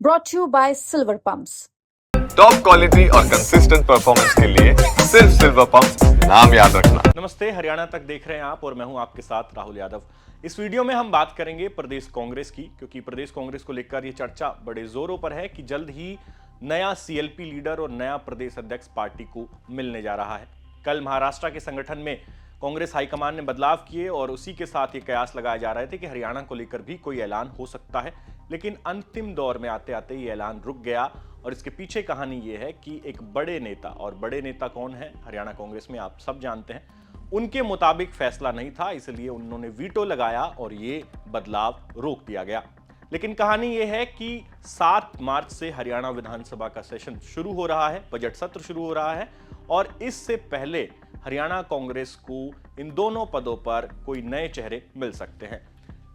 brought to you by Silver Pumps. Top quality और consistent performance के लिए सिर्फ सिल्वर पंप नाम याद रखना। नमस्ते, हरियाणा तक देख रहे हैं आप और मैं हूं आपके साथ राहुल यादव। इस वीडियो में हम बात करेंगे प्रदेश कांग्रेस की, क्योंकि प्रदेश कांग्रेस को लेकर ये चर्चा बड़े जोरों पर है कि जल्द ही नया सीएलपी लीडर और नया प्रदेश अध्यक्ष पार्टी को मिलने जा रहा है। कल महाराष्ट्र के संगठन में कांग्रेस हाईकमान ने बदलाव किए और उसी के साथ ये कयास लगाए जा रहे थे कि हरियाणा को लेकर भी कोई ऐलान हो सकता है, लेकिन अंतिम दौर में आते आते ये ऐलान रुक गया। और इसके पीछे कहानी ये है कि एक बड़े नेता, और बड़े नेता कौन है हरियाणा कांग्रेस में आप सब जानते हैं, उनके मुताबिक फैसला नहीं था, इसलिए उन्होंने वीटो लगाया और ये बदलाव रोक दिया गया। लेकिन कहानी ये है कि 7 मार्च से हरियाणा विधानसभा का सेशन शुरू हो रहा है, बजट सत्र शुरू हो रहा है और इससे पहले हरियाणा कांग्रेस को इन दोनों पदों पर कोई नए चेहरे मिल सकते हैं।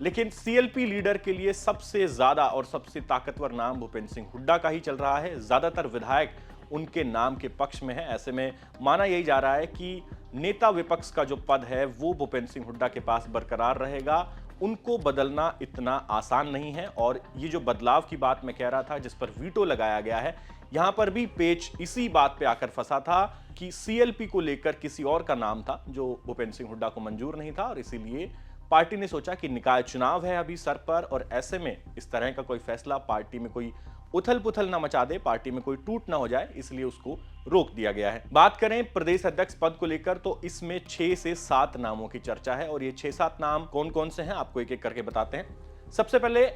लेकिन सीएलपी लीडर के लिए सबसे ज्यादा और सबसे ताकतवर नाम भूपेंद्र सिंह हुड्डा का ही चल रहा है। ज्यादातर विधायक उनके नाम के पक्ष में है। ऐसे में माना यही जा रहा है कि नेता विपक्ष का जो पद है वो भूपेंद्र सिंह हुड्डा के पास बरकरार रहेगा। उनको बदलना इतना आसान नहीं है। और ये जो बदलाव की बात मैं कह रहा था, जिस पर वीटो लगाया गया है, यहां पर भी पेच इसी बात पे आकर फंसा था कि सीएलपी को लेकर किसी और का नाम था जो भूपेंद्र सिंह हुड्डा को मंजूर नहीं था। और इसीलिए पार्टी ने सोचा कि निकाय चुनाव है अभी सर पर, और ऐसे में इस तरह का कोई फैसला पार्टी में कोई उथल पुथल ना मचा दे, पार्टी में कोई टूट ना हो जाए, इसलिए उसको रोक दिया गया है। बात करें प्रदेश अध्यक्ष पद को लेकर तो इसमें 6 से 7 नामों की चर्चा है और ये 6-7 नाम कौन कौन से हैं आपको एक एक करके बताते हैं। सबसे पहले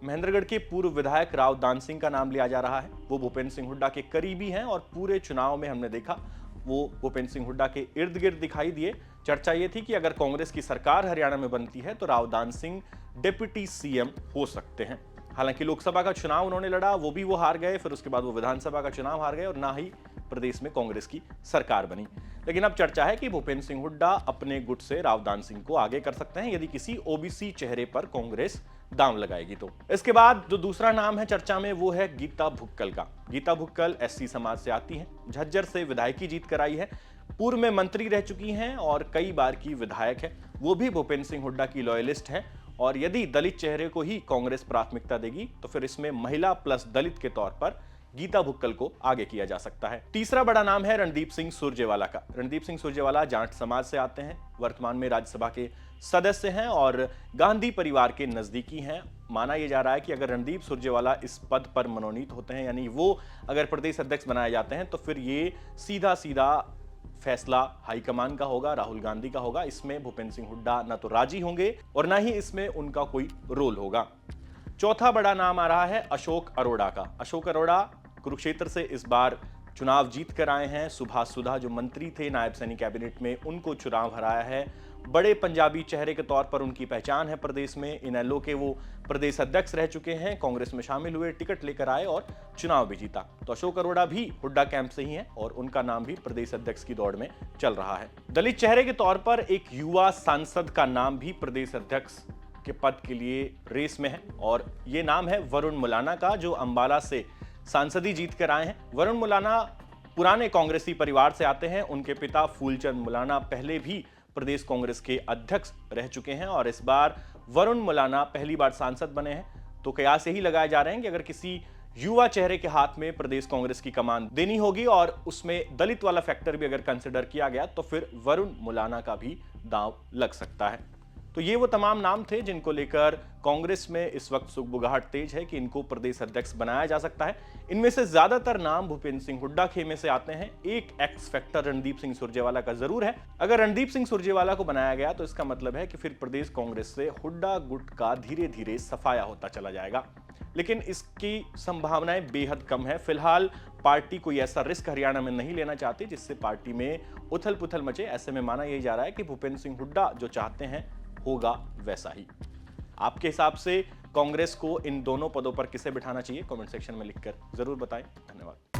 महेंद्रगढ़ के पूर्व विधायक राव दान सिंह का नाम लिया जा रहा है। वो भूपेंद्र सिंह हुड्डा के करीबी हैं और पूरे चुनाव में हमने देखा वो भूपेंद्र सिंह हुड्डा के इर्द गिर्द दिखाई दिए। चर्चा ये थी कि अगर कांग्रेस की सरकार हरियाणा में बनती है तो राव दान सिंह डिप्टी सीएम हो सकते हैं। हालांकि लोकसभा का चुनाव उन्होंने लड़ा, वो भी वो हार गए, फिर उसके बाद वो विधानसभा का चुनाव हार गए और ना ही प्रदेश में कांग्रेस की सरकार बनी। लेकिन अब चर्चा है कि भूपेंद्र सिंह हुड्डा अपने गुट से राव दान सिंह को आगे कर सकते हैं यदि किसी ओबीसी चेहरे पर कांग्रेस दांव लगाएगी तो। इसके बाद जो दूसरा नाम है चर्चा में वो है गीता भुक्कल का। गीता भुक्कल एससी समाज से आती हैं, झज्जर से विधायकी जीत कर आई है, पूर्व में मंत्री रह चुकी हैं और कई बार की विधायक है। वो भी भूपेंद्र सिंह हुड्डा की लॉयलिस्ट है और यदि दलित चेहरे को ही कांग्रेस प्राथमिकता देगी तो फिर इसमें महिला प्लस दलित के तौर पर गीता भुक्कल को आगे किया जा सकता है। तीसरा बड़ा नाम है रणदीप सिंह सुरजेवाला का। रणदीप सिंह सुरजेवाला जाट समाज से आते हैं, वर्तमान में राज्यसभा के सदस्य हैं और गांधी परिवार के नजदीकी हैं। माना यह जा रहा है कि अगर रणदीप सुरजेवाला इस पद पर मनोनीत होते हैं, यानी वो अगर प्रदेश अध्यक्ष बनाए जाते हैं, तो फिर ये सीधा सीधा फैसला हाईकमान का होगा, राहुल गांधी का होगा। इसमें भूपेंद्र सिंह हुड्डा ना तो राजी होंगे और ना ही इसमें उनका कोई रोल होगा। चौथा बड़ा नाम आ रहा है अशोक अरोड़ा का। अशोक अरोड़ा कुरुक्षेत्र से इस बार चुनाव जीत कर आए हैं। सुभाष सुधा जो मंत्री थे नायब सैनी कैबिनेट में, उनको चुनाव हराया है। बड़े पंजाबी चेहरे के तौर पर उनकी पहचान है प्रदेश में। इनेलो के वो प्रदेश अध्यक्ष रह चुके हैं, कांग्रेस में शामिल हुए, टिकट लेकर आए और चुनाव भी जीता। तो अशोक अरोड़ा भी हुड्डा कैंप से ही हैं और उनका नाम भी प्रदेश अध्यक्ष की दौड़ में चल रहा है। दलित चेहरे के तौर पर एक युवा सांसद का नाम भी प्रदेश अध्यक्ष के पद के लिए रेस में है और ये नाम है वरुण मुलाना का, जो अंबाला से सांसद ही जीत कर आए हैं। वरुण मुलाना पुराने कांग्रेसी परिवार से आते हैं। उनके पिता फूलचंद मुलाना पहले भी प्रदेश कांग्रेस के अध्यक्ष रह चुके हैं और इस बार वरुण मुलाना पहली बार सांसद बने हैं। तो कयास यही लगाए जा रहे हैं कि अगर किसी युवा चेहरे के हाथ में प्रदेश कांग्रेस की कमान देनी होगी और उसमें दलित वाला फैक्टर भी अगर कंसिडर किया गया तो फिर वरुण मुलाना का भी दांव लग सकता है। तो ये वो तमाम नाम थे जिनको लेकर कांग्रेस में इस वक्त सुगबुगाहट तेज है कि इनको प्रदेश अध्यक्ष बनाया जा सकता है। इनमें से ज्यादातर नाम भूपेंद्र सिंह हुड्डा खेमे से आते हैं। एक एक्स फैक्टर रणदीप सिंह सुरजेवाला का जरूर है। अगर रणदीप सिंह सुरजेवाला को बनाया गया तो इसका मतलब है कि फिर प्रदेश कांग्रेस से हुड्डा गुट का धीरे धीरे सफाया होता चला जाएगा, लेकिन इसकी संभावनाएं बेहद कम है। फिलहाल पार्टी कोई ऐसा रिस्क हरियाणा में नहीं लेना चाहती जिससे पार्टी में उथल पुथल मचे। ऐसे में माना यही जा रहा है कि भूपेंद्र सिंह हुड्डा जो चाहते हैं होगा वैसा ही। आपके हिसाब से कांग्रेस को इन दोनों पदों पर किसे बिठाना चाहिए? कमेंट सेक्शन में लिखकर जरूर बताएं। धन्यवाद।